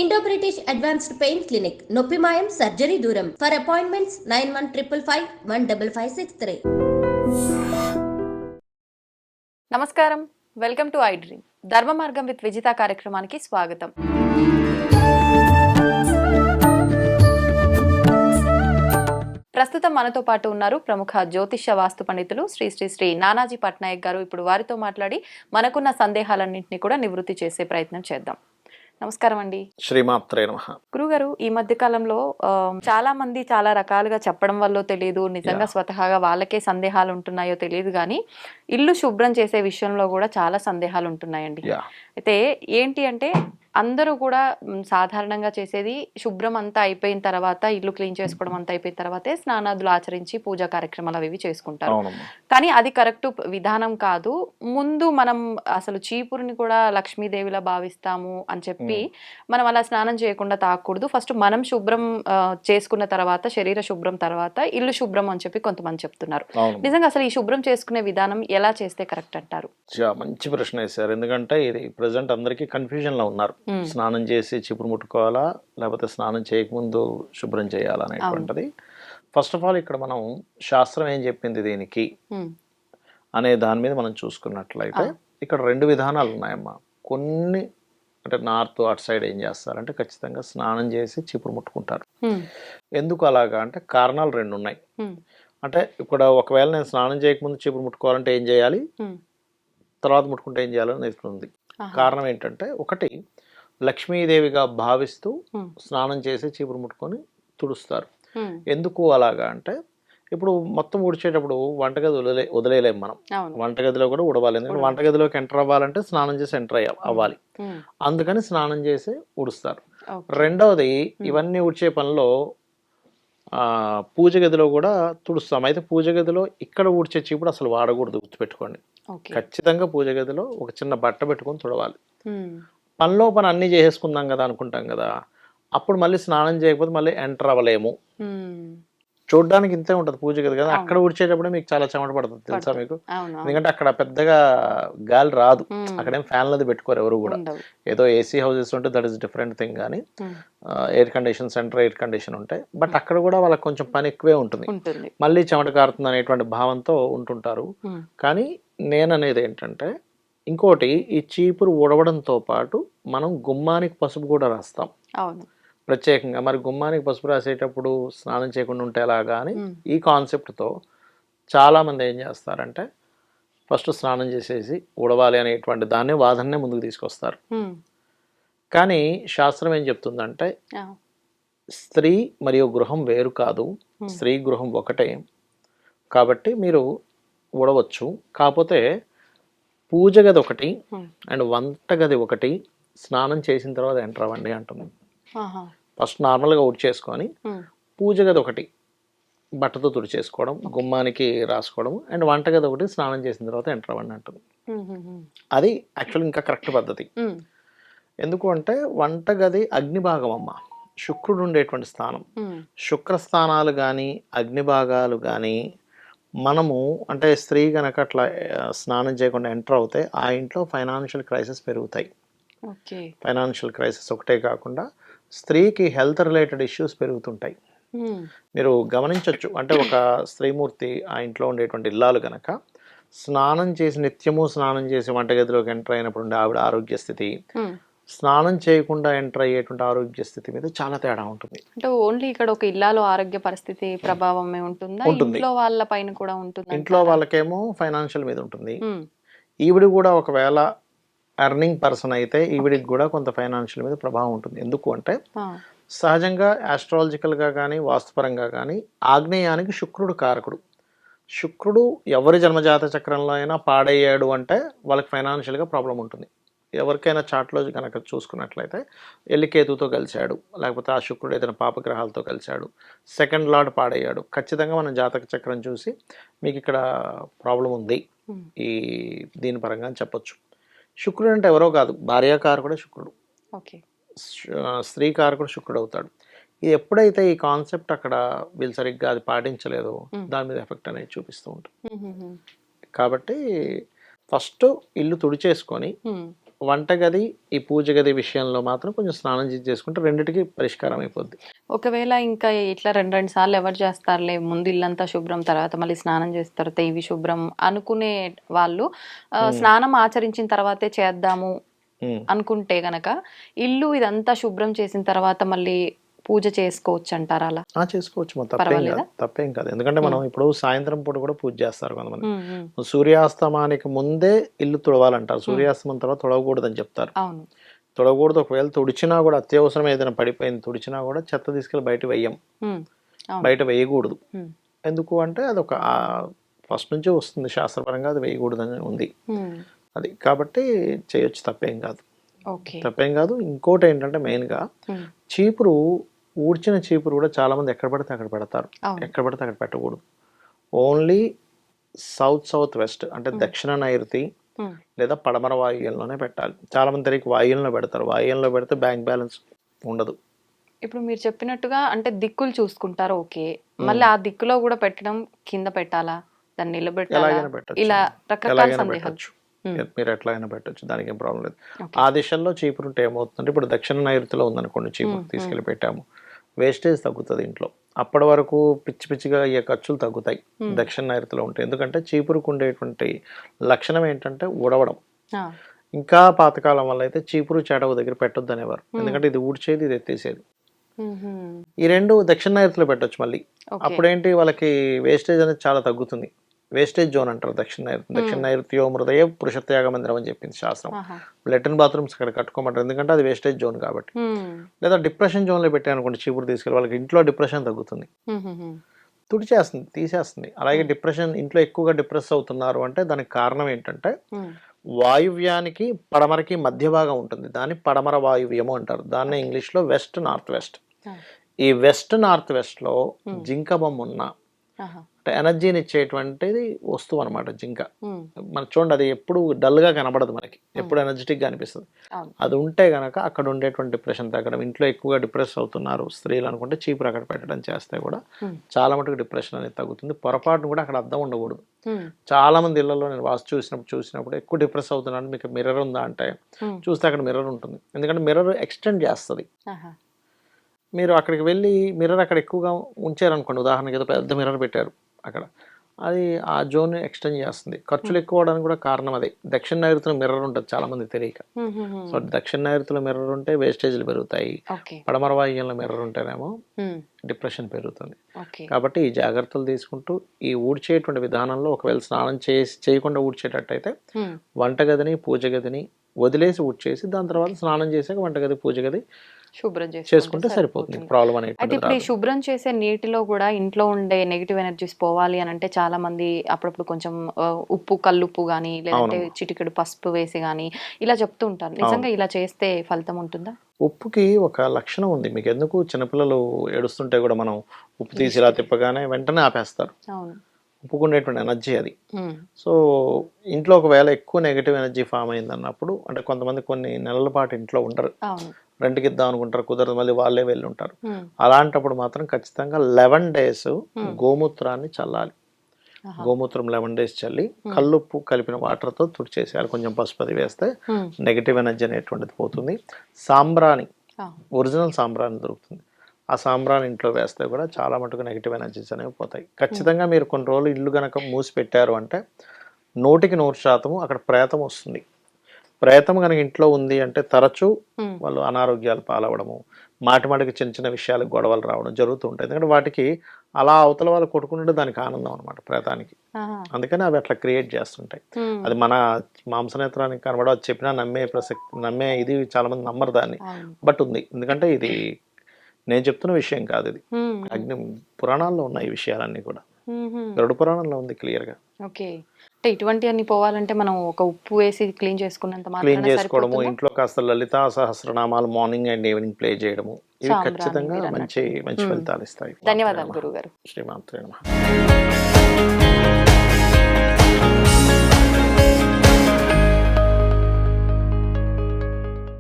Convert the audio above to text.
Indo British advanced pain clinic నొప్పి మాయం surgery దూరం ఫర్ అపాయింట్మెంట్స్ 9155515563. నమస్కారం, వెల్కమ్ టు ఐ డ్రీమ్. ధర్మ మార్గం విత్ విజిత కార్యక్రమానికి స్వాగతం. ప్రస్తుతం మనతో పాటు ఉన్నారు ప్రముఖ జ్యోతిష్య వాస్తు పండితులు శ్రీ శ్రీ శ్రీ నానాజీ పట్నాయక్ గారు. ఇప్పుడు వారితో మాట్లాడి మనకున్న సందేహాలన్నింటినీ కూడా నివృత్తి చేసే ప్రయత్నం చేద్దాం. నమస్కారం అండి. శ్రీమాత్రే నమః. గురుగారు, ఈ మధ్య కాలంలో చాలా మంది చాలా రకాలుగా చెప్పడం వల్ల తెలియదు, నిజంగా స్వతహాగా వాళ్ళకే సందేహాలు ఉంటున్నాయో తెలియదు, కానీ ఇల్లు శుభ్రం చేసే విషయంలో కూడా చాలా సందేహాలు ఉంటున్నాయండి. అయితే ఏంటి అంటే అందరూ కూడా సాధారణంగా చేసేది శుభ్రం అంతా అయిపోయిన తర్వాత, ఇల్లు క్లీన్ చేసుకోవడం అంతా అయిపోయిన తర్వాతే స్నానాదులు ఆచరించి పూజా కార్యక్రమాలు అవి చేసుకుంటారు. కానీ అది కరెక్ట్ విధానం కాదు. ముందు మనం అసలు చీపురుని కూడా లక్ష్మీదేవిలా భావిస్తాము అని చెప్పి మనం అలా స్నానం చేయకుండా తాకూడదు. ఫస్ట్ మనం శుభ్రం చేసుకున్న తర్వాత, శరీర శుభ్రం తర్వాత ఇల్లు శుభ్రం అని చెప్పి కొంతమంది చెప్తున్నారు. నిజంగా అసలు ఈ శుభ్రం చేసుకునే విధానం ఎలా చేస్తే కరెక్ట్ అంటారు? మంచి ప్రశ్న వేశారు. ఎందుకంటే ఇది ప్రజెంట్ అందరికీ కన్ఫ్యూజన్ లో ఉన్నారు. స్నానం చేసి చీపురు ముట్టుకోవాలా, లేకపోతే స్నానం చేయకముందు శుభ్రం చేయాలా అనేటువంటిది. ఫస్ట్ ఆఫ్ ఆల్ ఇక్కడ మనం శాస్త్రం ఏం చెప్పింది దీనికి అనే దాని మీద మనం చూసుకున్నట్లయితే ఇక్కడ రెండు విధానాలు ఉన్నాయమ్మా. కొన్ని అంటే నార్త్ అటు సైడ్ ఏం చేస్తారంటే ఖచ్చితంగా స్నానం చేసి చీపురు ముట్టుకుంటారు. ఎందుకు అలాగా అంటే కారణాలు రెండు ఉన్నాయి. అంటే ఇక్కడ ఒకవేళ నేను స్నానం చేయకముందు చీపురు ముట్టుకోవాలంటే ఏం చేయాలి, తర్వాత ముట్టుకుంటే ఏం చేయాలని ఉంది. కారణం ఏంటంటే, ఒకటి లక్ష్మీదేవిగా భావిస్తూ స్నానం చేసి చీపురు ముట్టుకొని తుడుస్తారు. ఎందుకు అలాగా అంటే, ఇప్పుడు మొత్తం ఉడిచేటప్పుడు వంటగది వదిలేలేం మనం. వంటగదిలో కూడా ఉడవాలి. ఎందుకంటే వంటగదిలోకి ఎంటర్ అవ్వాలంటే స్నానం చేసి ఎంటర్ అవ్వాలి. అందుకని స్నానం చేసి ఉడుస్తారు. రెండవది, ఇవన్నీ ఉడిచే పనిలో పూజ గదిలో కూడా తుడుస్తాం. అయితే పూజ గదిలో ఇక్కడ ఊడ్చే చీపుడు అసలు వాడకూడదు, గుర్తుపెట్టుకోండి. ఖచ్చితంగా పూజ గదిలో ఒక చిన్న బట్ట పెట్టుకొని తుడవాలి. పనిలో పని అన్ని చేసేసుకుందాం కదా అనుకుంటాం కదా, అప్పుడు మళ్ళీ స్నానం చేయకపోతే మళ్ళీ ఎంటర్ అవ్వలేము. చూడడానికి ఇంతే ఉంటుంది పూజ గది కదా, అక్కడ ఉడిచేటప్పుడే మీకు చాలా చెమట పడుతుంది తెలుసా మీకు. ఎందుకంటే అక్కడ పెద్దగా గాలి రాదు, అక్కడేం ఫ్యాన్లది పెట్టుకోరు ఎవరు కూడా. ఏదో ఏసీ హౌసెస్ ఉంటే దట్ ఈస్ డిఫరెంట్ థింగ్, కానీ air condition, centre air condition ఉంటాయి. బట్ అక్కడ కూడా వాళ్ళకి కొంచెం పని ఎక్కువే ఉంటుంది, మళ్ళీ చెమట కారుతుంది అనేటువంటి భావంతో ఉంటుంటారు. కానీ నేను అనేది ఏంటంటే, ఇంకోటి, ఈ చీపురు ఉడవడంతో పాటు మనం గుమ్మానికి పసుపు కూడా రాస్తాం ప్రత్యేకంగా. మరి గుమ్మానికి పసుపు రాసేటప్పుడు స్నానం చేయకుండా ఉంటే ఎలాగా అని ఈ కాన్సెప్ట్తో చాలామంది ఏం చేస్తారంటే, ఫస్ట్ స్నానం చేసేసి ఉడవాలి అనేటువంటి దాన్ని వాదననే ముందుకు తీసుకొస్తారు. కానీ శాస్త్రం ఏం చెప్తుందంటే, స్త్రీ మరియు గృహం వేరు కాదు, స్త్రీ గృహం ఒకటే. కాబట్టి మీరు ఉడవచ్చు. కాకపోతే పూజ గది ఒకటి అండ్ వంట గది ఒకటి, స్నానం చేసిన తర్వాత ఎంటర్ అవ్వండి అంటుంది. ఫస్ట్ నార్మల్గా ఉడిచేసుకొని పూజ గది ఒకటి బట్టతో తుడిచేసుకోవడం, గుమ్మానికి రాసుకోవడం, అండ్ వంటగది ఒకటి స్నానం చేసిన తర్వాత ఎంటర్ అవ్వండి అంటుంది. అది యాక్చువల్ ఇంకా కరెక్ట్ పద్ధతి. ఎందుకు అంటే, వంటగది అగ్నిభాగం అమ్మ, శుక్రుడు ఉండేటువంటి స్థానం. శుక్రస్థానాలు కానీ అగ్నిభాగాలు కానీ మనము అంటే స్త్రీ కనుక అట్లా స్నానం చేయకుండా ఎంటర్ అవుతే ఆ ఇంట్లో ఫైనాన్షియల్ క్రైసిస్ పెరుగుతాయి. ఫైనాన్షియల్ క్రైసిస్ ఒకటే కాకుండా స్త్రీకి హెల్త్ రిలేటెడ్ ఇష్యూస్ పెరుగుతుంటాయి. మీరు గమనించవచ్చు. అంటే ఒక స్త్రీమూర్తి ఆ ఇంట్లో ఉండేటువంటి ఇల్లాలు కనుక స్నానం చేసి, నిత్యము స్నానం చేసి వంటగదిలోకి ఎంటర్ అయినప్పుడు ఉండే ఆవిడ ఆరోగ్య స్థితి, స్నానం చేయకుండా ఎంటర్ అయ్యేటువంటి ఆరోగ్య స్థితి మీద చాలా తేడా ఉంటుంది. అంటే ఓన్లీ ఇక్కడ ఒక ఇల్లాలో ఆరోగ్య పరిస్థితి ప్రభావమే ఉంటుందా? ఇంట్లో వాళ్ళ పైన కూడా ఉంటుంది? ఇంట్లో వాళ్ళకేమో ఫైనాన్షియల్ మీద ఉంటుంది. ఈవిడ కూడా ఒకవేళ ఎర్నింగ్ పర్సన్ అయితే ఈవిడికి కూడా కొంత ఫైనాన్షియల్ మీద ప్రభావం ఉంటుంది. ఎందుకు అంటే, సహజంగా ఆస్ట్రాలజికల్గా కానీ వాస్తుపరంగా కానీ ఆగ్నేయానికి శుక్రుడు కారకుడు. శుక్రుడు ఎవరి జన్మజాత చక్రంలో అయినా పాడయ్యాడు అంటే వాళ్ళకి ఫైనాన్షియల్గా ప్రాబ్లం ఉంటుంది. ఎవరికైనా చాట్లో కనుక చూసుకున్నట్లయితే ఎల్లికేతుతో కలిశాడు, లేకపోతే ఆ శుక్రుడు ఏదైనా పాపగ్రహాలతో కలిశాడు, సెకండ్ లార్డ్ పాడయ్యాడు, ఖచ్చితంగా మనం జాతక చక్రం చూసి మీకు ఇక్కడ ప్రాబ్లం ఉంది ఈ దీని పరంగా అని చెప్పొచ్చు. శుక్రుడు అంటే ఎవరో కాదు, భార్యాకారకుడే శుక్రుడు, స్త్రీ కారకుడు శుక్రుడు అవుతాడు. ఇది ఎప్పుడైతే ఈ కాన్సెప్ట్ అక్కడ వీళ్ళు సరిగ్గా అది పాటించలేదో దాని మీద ఎఫెక్ట్ అనేది చూపిస్తూ ఉంటుంది. కాబట్టి ఫస్ట్ ఇల్లు తుడిచేసుకొని వంటగది ఈ పూజ గది విషయంలో మాత్రం కొంచెం స్నానం చేసుకుంటే రెండిటికి పరిష్కారం అయిపోద్ది. ఒకవేళ ఇంకా ఇట్లా 2 సార్లు ఎవరు చేస్తారులే, ముందు ఇల్లంతా శుభ్రం, తర్వాత మళ్ళీ స్నానం చేసిన తర్వాత ఇవి శుభ్రం అనుకునే వాళ్ళు స్నానం ఆచరించిన తర్వాతే చేద్దాము అనుకుంటే గనక ఇల్లు ఇదంతా శుభ్రం చేసిన తర్వాత మళ్ళీ పూజ చేసుకోవచ్చు అంటారా? అలా చేసుకోవచ్చు, తప్పేం కాదు. ఎందుకంటే మనం ఇప్పుడు సాయంత్రం పూట కూడా పూజ చేస్తారు కొంతమంది. సూర్యాస్తమానికి ముందే ఇల్లు తుడవాలంటారు, సూర్యాస్తమం తర్వాత తుడవకూడదని చెప్తారు. తుడవకూడదు. ఒకవేళ తుడిచినా కూడా అత్యవసరం ఏదైనా పడిపోయింది తుడిచినా కూడా చెత్త తీసుకెళ్ళి బయట వెయ్యం, బయట వేయకూడదు. ఎందుకు అంటే అదొక ఫస్ట్ నుంచి వస్తుంది శాస్త్రపరంగా, అది వేయకూడదని ఉంది అది. కాబట్టి చేయొచ్చు, తప్పేం కాదు. ఇంకోటి ఏంటంటే మెయిన్గా చీపురు, ఊడ్చిన చీపురు కూడా చాలా మంది ఎక్కడ పడితే అక్కడ పెడతారు. ఎక్కడ పడితే అక్కడ పెట్టకూడదు. ఓన్లీ సౌత్ వెస్ట్ అంటే దక్షిణ నైరుతి లేదా పడమర వాయువ్యంలోనే పెట్టాలి. చాలా మంది తిరిగి వాయువ్యంలో పెడతారు. వాయువ్యంలో పెడితే బ్యాంక్ బ్యాలెన్స్ ఉండదు. ఇప్పుడు మీరు చెప్పినట్టుగా అంటే దిక్కులు చూసుకుంటారు, ఓకే. మళ్ళీ ఆ దిక్కులో కూడా పెట్టడం, కింద పెట్టాలా, దాన్ని నిలబెట్టాలా, ఇలా రకరకాల సందేహాలు. మీరు ఎట్లాగైనా పెట్టచ్చు, దానికి ఏం ప్రాబ్లం లేదు. ఆ దిశల్లో చీపురు ఉంటే ఏమవుతుందంటే, ఇప్పుడు దక్షిణ నైరుతిలో ఉందనుకోండి, చీపురు తీసుకెళ్ళి పెట్టాము, వేస్టేజ్ తగ్గుతుంది ఇంట్లో. అప్పటి వరకు పిచ్చిగా అయ్యే ఖర్చులు తగ్గుతాయి దక్షిణ నైరుతిలో ఉంటాయి. ఎందుకంటే చీపురుకు ఉండేటువంటి లక్షణం ఏంటంటే ఉడవడం. ఇంకా పాతకాలం వల్ల అయితే చీపురు చెడవు దగ్గర పెట్టొద్దు అనేవారు. ఎందుకంటే ఇది ఊడ్చేది, ఇది ఎత్తేసేది. ఈ రెండు దక్షిణ నైరుతిలో పెట్టొచ్చు. మళ్ళీ అప్పుడేంటి, వాళ్ళకి వేస్టేజ్ అనేది చాలా తగ్గుతుంది. వేస్టేజ్ జోన్ అంటారు దక్షిణ నైరుత్యో హృదయ పురుషత్యాగ మందిరం అని చెప్పింది శాస్త్రం. లెట్రిన్ బాత్రూమ్స్ అక్కడ కట్టుకోమంటారు, ఎందుకంటే అది వేస్టేజ్ జోన్ కాబట్టి. లేదా డిప్రెషన్ జోన్ లో పెట్టారనుకోండి చీపురు తీసుకెళ్ళి, వాళ్ళకి ఇంట్లో డిప్రెషన్ తగ్గుతుంది, తుడిచేస్తుంది, తీసేస్తుంది. అలాగే డిప్రెషన్, ఇంట్లో ఎక్కువగా డిప్రెస్ అవుతున్నారు అంటే దానికి కారణం ఏంటంటే వాయువ్యానికి పడమరకి మధ్య భాగం ఉంటుంది, దాన్ని పడమర వాయువ్యము అంటారు. దాన్ని ఇంగ్లీష్ లో వెస్ట్ నార్త్ వెస్ట్. ఈ వెస్ట్ నార్త్ వెస్ట్ లో జింక బొమ్మ ఉన్న ఎనర్జీని ఇచ్చేటువంటిది వస్తువు అనమాట జింక. మనకు చూడండి, అది ఎప్పుడు డల్ గా కనబడదు, మనకి ఎప్పుడు ఎనర్జెటిక్ గా అనిపిస్తుంది. అది ఉంటే గనక అక్కడ ఉండేటువంటి డిప్రెషన్ తగ్గడం, ఇంట్లో ఎక్కువగా డిప్రెస్ అవుతున్నారు స్త్రీలు అనుకుంటే చీపురు అక్కడ పెట్టడం చేస్తే కూడా చాలా మటుకు డిప్రెషన్ అనేది తగ్గుతుంది. పొరపాటును కూడా అక్కడ అద్దం ఉండకూడదు. చాలా మంది ఇళ్లలో నేను వాస్తు చూసినప్పుడు ఎక్కువ డిప్రెస్ అవుతున్నాను, మీకు మిర్రర్ ఉందా అంటే చూస్తే అక్కడ మిర్రర్ ఉంటుంది. ఎందుకంటే మిర్రర్ ఎక్స్టెండ్ చేస్తుంది. మీరు అక్కడికి వెళ్ళి మిర్రర్ అక్కడ ఎక్కువగా ఉంచారనుకోండి, ఉదాహరణకి ఏదో పెద్ద మిర్రర్ పెట్టారు అక్కడ, అది ఆ జోన్ ఎక్స్టెండ్ చేస్తుంది. ఖర్చులు ఎక్కువ అవడానికి కూడా కారణం అదే. దక్షిణ నైరుతిలో మిర్రర్ ఉంటుంది, చాలా మంది తెలియక. సో దక్షిణ నైరుతిలో మిర్రర్ ఉంటే వేస్టేజ్లు పెరుగుతాయి, పడమర వాయువ్యంలో మిర్రర్ ఉంటేనేమో డిప్రెషన్ పెరుగుతుంది. కాబట్టి ఈ జాగ్రత్తలు తీసుకుంటూ ఈ ఊడ్చేటువంటి విధానంలో ఒకవేళ స్నానం చేయకుండా ఊడ్చేటట్టయితే వంటగదిని పూజ గదిని వదిలేసి ఊడ్చేసి దాని తర్వాత స్నానం చేసాక వంటగది పూజ గది శుభ్రం చేసుకుంటే సరిపోతుంది. ప్రాబ్లం అనేది. అయితే ఇప్పుడు ఈ శుభ్రం చేసే నీటిలో కూడా ఇంట్లో ఉండే నెగిటివ్ ఎనర్జీస్ పోవాలి అని అంటే చాలా మంది అప్పుడప్పుడు కొంచెం ఉప్పు, కల్లుప్పు గానీ లేదంటే చిటికెడు పసుపు వేసి గానీ ఇలా చెప్తూ ఉంటారు. నిజంగా ఇలా చేస్తే ఫలితం ఉంటుందా? ఉప్పుకి ఒక లక్షణం ఉంది. మీకు ఎందుకు, చిన్నపిల్లలు ఏడుస్తుంటే కూడా మనం ఉప్పు తీసి ఇలా తిప్పగానే వెంటనే ఆపేస్తారు. ఉప్పుకునేటువంటి ఎనర్జీ అది. సో ఇంట్లో ఒకవేళ ఎక్కువ నెగిటివ్ ఎనర్జీ ఫామ్ అయింది అన్నప్పుడు, అంటే కొంతమంది కొన్ని నెలల పాటు ఇంట్లో ఉండరు, రెంట్కి ఇద్దాం అనుకుంటారు, కుదరదు, మళ్ళీ వాళ్ళే వెళ్ళి ఉంటారు. అలాంటప్పుడు మాత్రం ఖచ్చితంగా 11 days గోమూత్రాన్ని చల్లాలి. గోమూత్రం 11 days చల్లి కల్లుప్పు కలిపిన వాటర్తో తుడిచేసేయాలి. కొంచెం పసుపు అది వేస్తే నెగిటివ్ ఎనర్జీ అనేటువంటిది పోతుంది. సాంబ్రాణి, ఒరిజినల్ సాంబ్రాణి దొరుకుతుంది, ఆ సాంబ్రాన్ని ఇంట్లో వేస్తే కూడా చాలా మటుకు నెగిటివ్ ఎనర్జీస్ అనేవి పోతాయి. ఖచ్చితంగా మీరు కొన్ని రోజులు ఇల్లు కనుక మూసి పెట్టారు అంటే 100% అక్కడ ప్రేతం వస్తుంది. ప్రేతం కనుక ఇంట్లో ఉంది అంటే తరచూ వాళ్ళు అనారోగ్యాలు పాలవడము, మాటిమాటికి చిన్న చిన్న విషయాలకు గొడవలు రావడం జరుగుతూ ఉంటాయి. ఎందుకంటే వాటికి అలా అవతల వాళ్ళు కొట్టుకుంటే దానికి ఆనందం అనమాట ప్రేతానికి. అందుకని అవి అట్లా క్రియేట్ చేస్తుంటాయి. అది మన మాంసనేత్రానికి కనబడ చెప్పినా నమ్మే ఇది చాలా మంది నమ్మరు దాన్ని, బట్ ఉంది. ఎందుకంటే ఇది నేను చెప్తున్న విషయం కాదు, ఇది అగ్ని పురాణాల్లో ఉన్నాయి ఈ విషయాలన్నీ కూడా. గరుడ పురాణంలో ఉంది క్లియర్ గా. ఓకే, అంటే ఇటువంటి అన్ని పోవాలంటే మనం ఒక ఉప్పు వేసి క్లీన్ చేసుకున్నంత క్లీన్ చేసుకోవడము, ఇంట్లో కాస్త లలితా సహస్రనామాలు మార్నింగ్ అండ్ ఈవినింగ్ ప్లే చేయడము, ఇవి ఖచ్చితంగా మంచి ఫలితాలు ఇస్తాయి. ధన్యవాదాలు గురుగారు. శ్రీమాత్రే నమః.